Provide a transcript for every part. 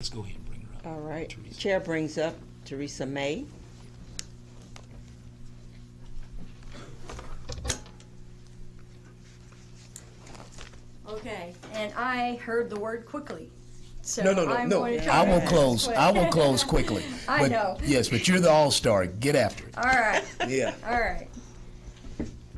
Let's go ahead and bring her up. All right. Teresa. Chair brings up Teresa May. Okay, and I heard the word quickly. So No. I'm going to try I to will make close. this quick. I will close quickly. I But, know. Yes, but you're the all-star. Get after it. All right. Yeah. All right.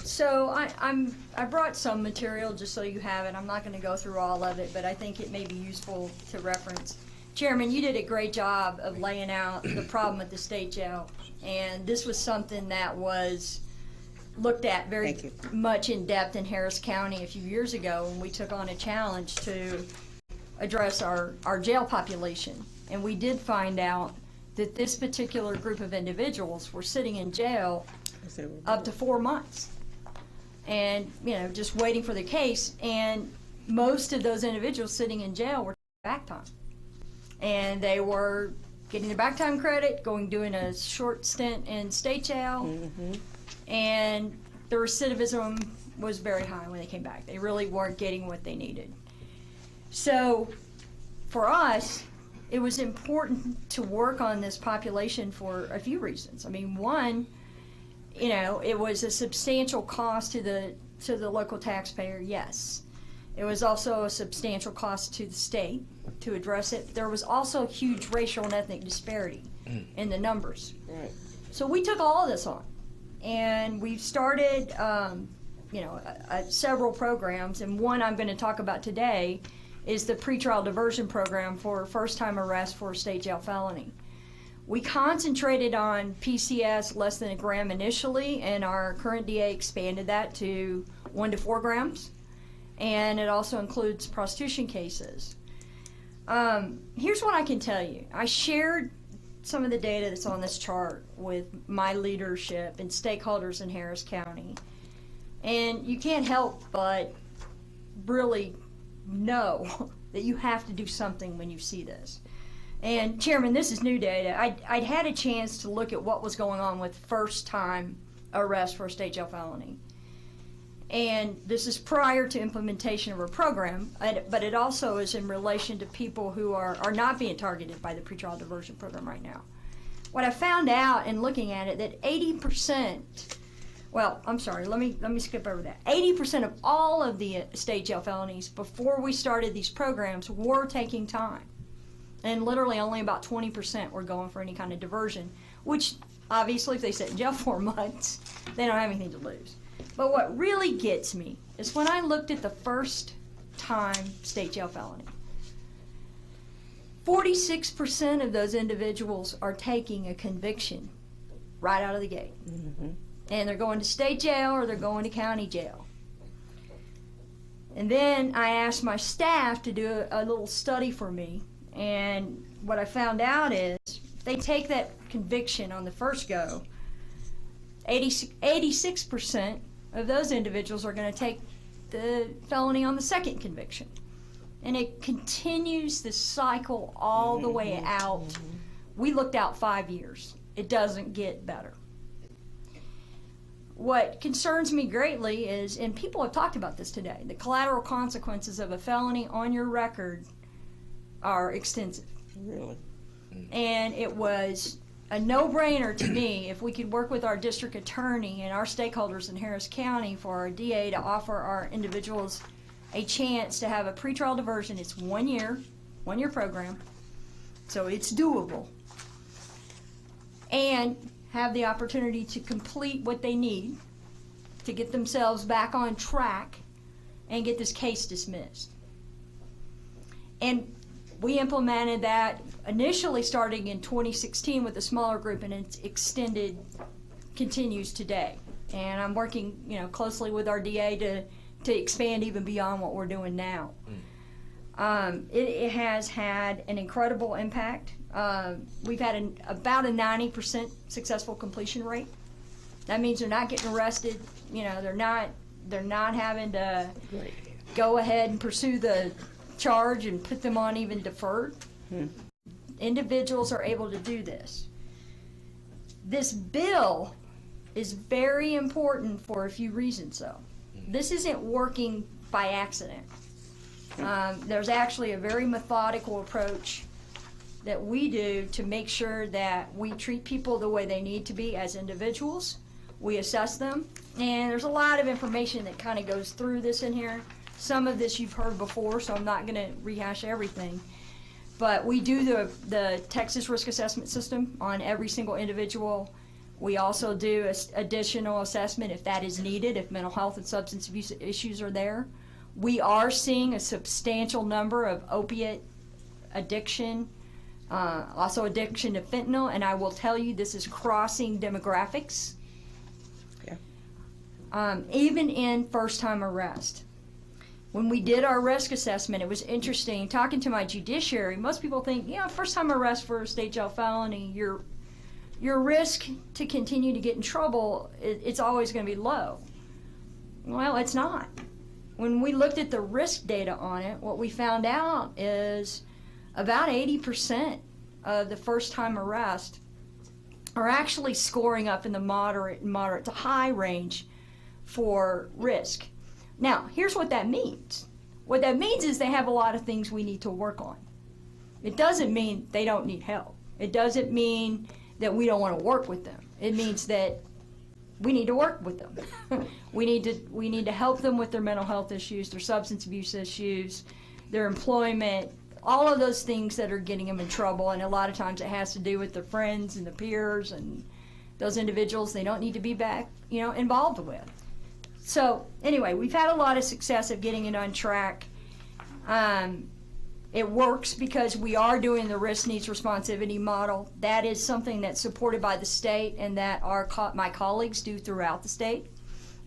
So I brought some material just so you have it. I'm not going to go through all of it, but I think it may be useful to reference. Chairman, you did a great job of laying out the problem at the state jail, and this was something that was looked at very much in depth in Harris County a few years ago when we took on a challenge to address our jail population. And we did find out that this particular group of individuals were sitting in jail up to 4 months and, you know, just waiting for the case. And most of those individuals sitting in jail were back time. And they were getting their back time credit, doing a short stint in state jail, and the recidivism was very high when they came back. They really weren't getting what they needed. So for us, it was important to work on this population for a few reasons. I mean, one, you know, it was a substantial cost to the local taxpayer, yes. It was also a substantial cost to the state to address it. There was also huge racial and ethnic disparity in the numbers. Right. So we took all of this on, and we started, you know, several programs, and one I'm going to talk about today is the pretrial diversion program for first-time arrest for a state jail felony. We concentrated on PCS less than a gram initially, and our current DA expanded that to 1 to 4 grams, and it also includes prostitution cases. Here's what I can tell you. I shared some of the data that's on this chart with my leadership and stakeholders in Harris County, and you can't help but really know that you have to do something when you see this. And Chairman, this is new data. I'd had a chance to look at what was going on with first-time arrest for a state jail felony. And this is prior to implementation of our program, but it also is in relation to people who are not being targeted by the pretrial diversion program right now. What I found out in looking at it, that 80%, well, I'm sorry, let me skip over that. 80% of all of the state jail felonies before we started these programs were taking time. And literally only about 20% were going for any kind of diversion, which obviously if they sit in jail 4 months, they don't have anything to lose. But what really gets me is when I looked at the first time state jail felony, 46% of those individuals are taking a conviction right out of the gate. And they're going to state jail or they're going to county jail. And then I asked my staff to do a little study for me, and what I found out is if they take that conviction on the first go, 86% of those individuals are going to take the felony on the second conviction. And it continues this cycle all the way out. We looked out 5 years. It doesn't get better. What concerns me greatly is, and people have talked about this today, the collateral consequences of a felony on your record are extensive. Really? And it was a no-brainer to me if we could work with our district attorney and our stakeholders in Harris County for our DA to offer our individuals a chance to have a pretrial diversion. It's 1 year program, so it's doable. And have the opportunity to complete what they need to get themselves back on track and get this case dismissed. And we implemented that initially starting in 2016 with a smaller group, and it's continues today. And I'm working, you know, closely with our DA to expand even beyond what we're doing now. It has had an incredible impact. We've had about a 90% successful completion rate. That means they're not getting arrested. You know, they're not having to go ahead and pursue the charge and put them on even deferred. Individuals are able to do this. This bill is very important for a few reasons, though. This isn't working by accident. There's actually a very methodical approach that we do to make sure that we treat people the way they need to be as individuals. We assess them, and there's a lot of information that kind of goes through this in here. Some of this you've heard before, so I'm not going to rehash everything. But we do the Texas Risk Assessment System on every single individual. We also do additional assessment if that is needed, if mental health and substance abuse issues are there. We are seeing a substantial number of opiate addiction, also addiction to fentanyl, and I will tell you this is crossing demographics. Yeah. Even in first-time arrest. When we did our risk assessment, it was interesting. Talking to my judiciary, most people think, first-time arrest for a state jail felony, your risk to continue to get in trouble, it's always going to be low. Well, it's not. When we looked at the risk data on it, what we found out is about 80% of the first-time arrest are actually scoring up in the moderate to high range for risk. Now, here's what that means. What that means is they have a lot of things we need to work on. It doesn't mean they don't need help. It doesn't mean that we don't want to work with them. It means that we need to work with them. we need to help them with their mental health issues, their substance abuse issues, their employment, all of those things that are getting them in trouble. And a lot of times it has to do with their friends and the peers and those individuals they don't need to be back, involved with. So anyway, we've had a lot of success of getting it on track. It works because we are doing the risk needs responsivity model. That is something that's supported by the state and that my colleagues do throughout the state.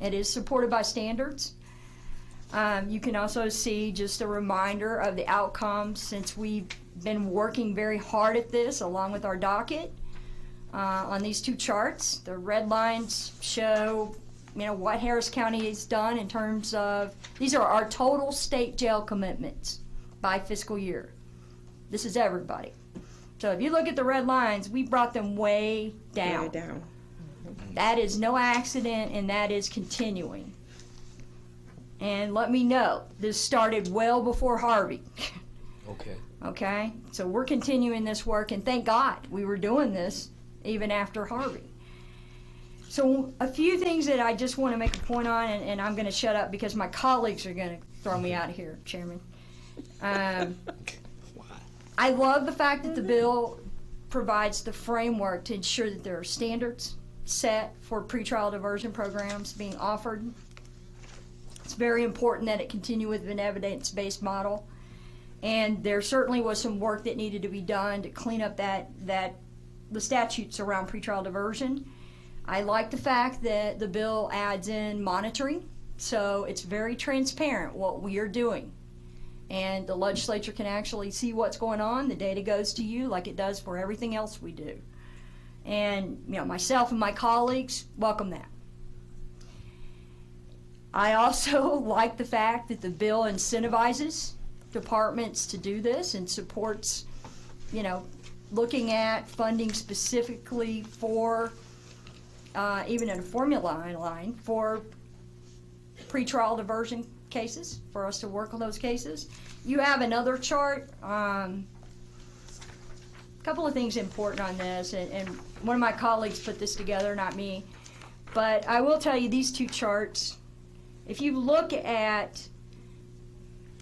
It is supported by standards. You can also see just a reminder of the outcomes since we've been working very hard at this along with our docket. On these two charts, the red lines show what Harris County has done in terms of, these are our total state jail commitments by fiscal year. This is everybody. So if you look at the red lines, we brought them way down. Way down. That is no accident, and that is continuing. And let me know, this started well before Harvey. Okay. Okay? So we're continuing this work, and thank God we were doing this even after Harvey. So a few things that I just want to make a point on, and I'm going to shut up because my colleagues are going to throw me out of here, Chairman. I love the fact that the bill provides the framework to ensure that there are standards set for pretrial diversion programs being offered. It's very important that it continue with an evidence-based model. And there certainly was some work that needed to be done to clean up the statutes around pretrial diversion. I like the fact that the bill adds in monitoring, so it's very transparent what we are doing. And the legislature can actually see what's going on. The data goes to you like it does for everything else we do. And myself and my colleagues welcome that. I also like the fact that the bill incentivizes departments to do this and supports, looking at funding specifically for even in a formula line for pretrial diversion cases, for us to work on those cases. You have another chart. A couple of things important on this, and one of my colleagues put this together, not me. But I will tell you these two charts, if you look at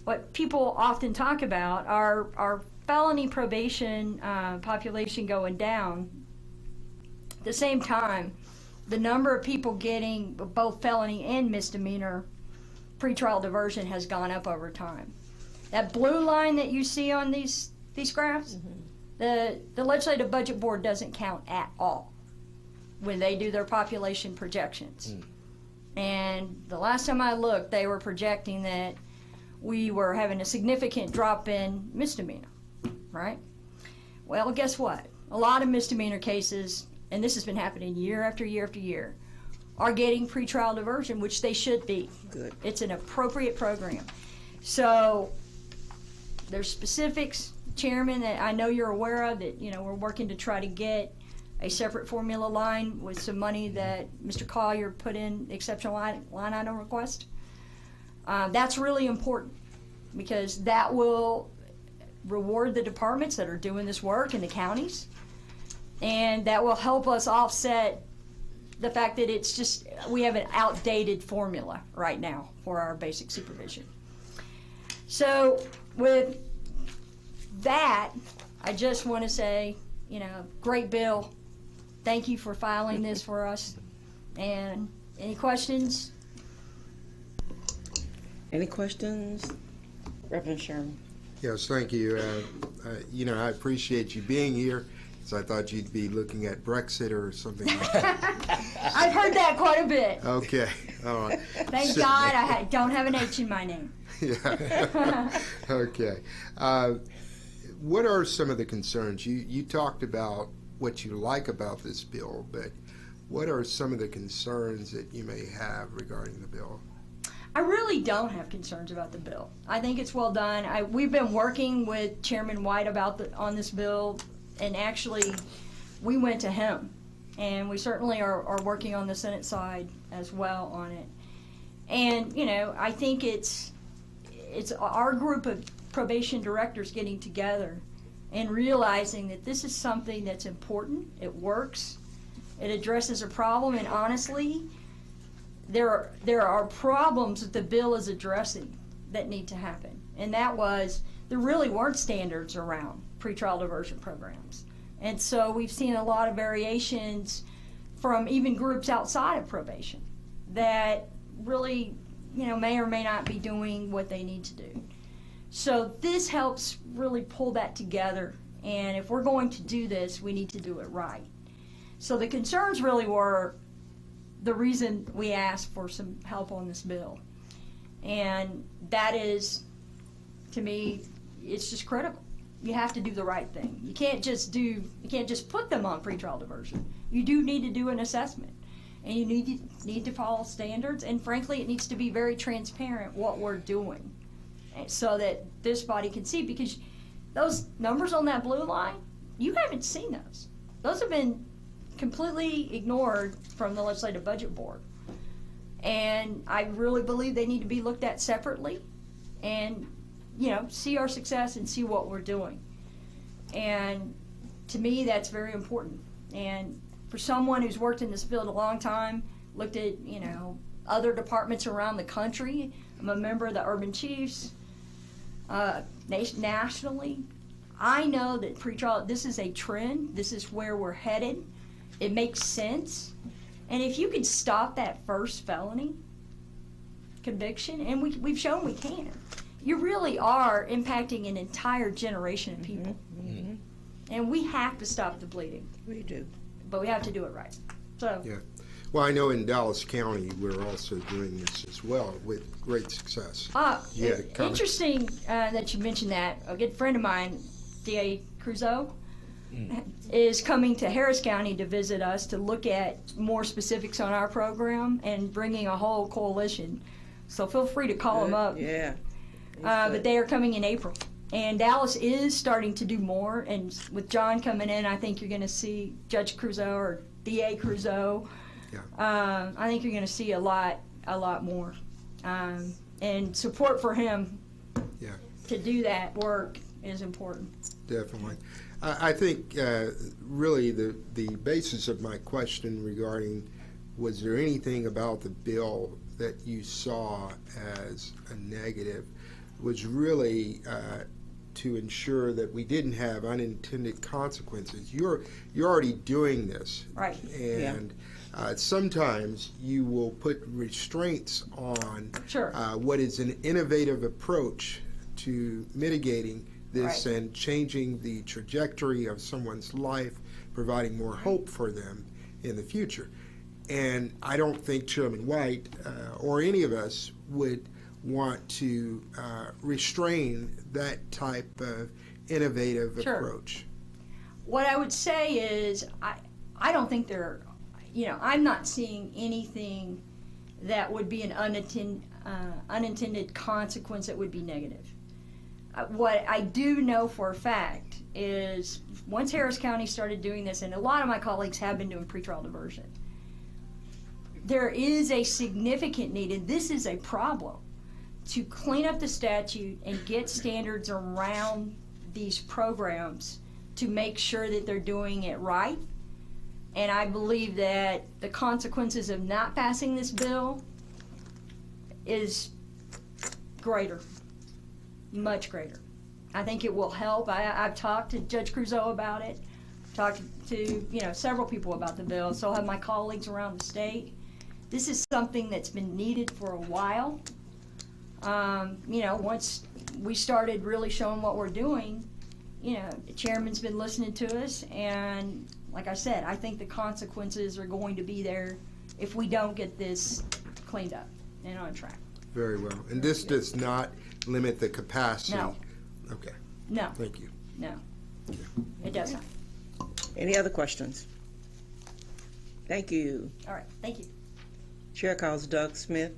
what people often talk about, our felony probation population going down, at the same time, the number of people getting both felony and misdemeanor pretrial diversion has gone up over time. That blue line that you see on these graphs, the Legislative Budget Board doesn't count at all when they do their population projections. And the last time I looked, they were projecting that we were having a significant drop in misdemeanor, right? Well, guess what? A lot of misdemeanor cases, and this has been happening year after year after year, are getting pretrial diversion, which they should be. Good. It's an appropriate program. So there's specifics, Chairman, that I know you're aware of, that we're working to try to get a separate formula line with some money that Mr. Collier put in exceptional line item request. That's really important because that will reward the departments that are doing this work in the counties, and that will help us offset the fact that it's just, we have an outdated formula right now for our basic supervision. So with that, I just want to say, you know, great bill. Thank you for filing this for us. And any questions? Any questions? Reverend Sherman. Yes, thank you. You know, I appreciate you being here, because I thought you'd be looking at Brexit or something like that. I've heard that quite a bit. Okay, all right. Thank God I don't have an H in my name. Yeah. Okay. What are some of the concerns? You talked about what you like about this bill, but what are some of the concerns that you may have regarding the bill? I really don't have concerns about the bill. I think it's well done. We've been working with Chairman White on this bill, and actually we went to him, and we certainly are working on the Senate side as well on it. And you know, I think it's our group of probation directors getting together and realizing that this is something that's important. It works. It addresses a problem, and honestly, there are problems that the bill is addressing that need to happen. And that was, there really weren't standards around pretrial diversion programs. And so we've seen a lot of variations from even groups outside of probation that really, you know, may or may not be doing what they need to do. So this helps really pull that together. And if we're going to do this, we need to do it right. So the concerns really were the reason we asked for some help on this bill. And that is, to me, it's just critical. You have to do the right thing. You can't just put them on pretrial diversion. You do need to do an assessment, and you need to follow standards, and frankly, it needs to be very transparent what we're doing, so that this body can see, because those numbers on that blue line, you haven't seen those. Those have been completely ignored from the Legislative Budget Board. And I really believe they need to be looked at separately and, you know, see our success and see what we're doing. And to me, that's very important. And for someone who's worked in this field a long time, looked at, you know, other departments around the country, I'm a member of the Urban Chiefs, nationally, I know that pretrial, this is a trend, this is where we're headed. It makes sense. And if you could stop that first felony conviction, and we've shown we can, you really are impacting an entire generation of people. Mm-hmm. And we have to stop the bleeding. We do. But we have to do it right. So. Yeah. Well, I know in Dallas County we're also doing this as well with great success. Interesting that you mentioned that. A good friend of mine, D.A. Crusoe, is coming to Harris County to visit us to look at more specifics on our program and bringing a whole coalition. So feel free to call him up. Yeah. But they are coming in April. And Dallas is starting to do more. And with John coming in, I think you're going to see Judge Crusoe or D.A. Crusoe. Yeah. I think you're going to see a lot more. And support for him to do that work is important. Definitely. I think really the basis of my question regarding was there anything about the bill that you saw as a negative was really to ensure that we didn't have unintended consequences. You're already doing this. Right. And sometimes you will put restraints on what is an innovative approach to mitigating this and changing the trajectory of someone's life, providing more hope for them in the future. And I don't think Chairman White or any of us would want to restrain that type of innovative approach. What I would say is I don't think there, I'm not seeing anything that would be an unintended consequence that would be negative. What I do know for a fact is once Harris County started doing this, and a lot of my colleagues have been doing pretrial diversion, there is a significant need, and this is a problem, to clean up the statute and get standards around these programs to make sure that they're doing it right. And I believe that the consequences of not passing this bill is greater, much greater. I think it will help. I've talked to Judge Crusoe about it, talked to several people about the bill, so have my colleagues around the state. This is something that's been needed for a while. Once we started really showing what we're doing, the chairman's been listening to us, and like I said, I think the consequences are going to be there if we don't get this cleaned up and on track. Very well. And this does not limit the capacity? No. Okay. No. Thank you. No. It does not. Any other questions? Thank you. All right. Thank you. Chair calls Doug Smith.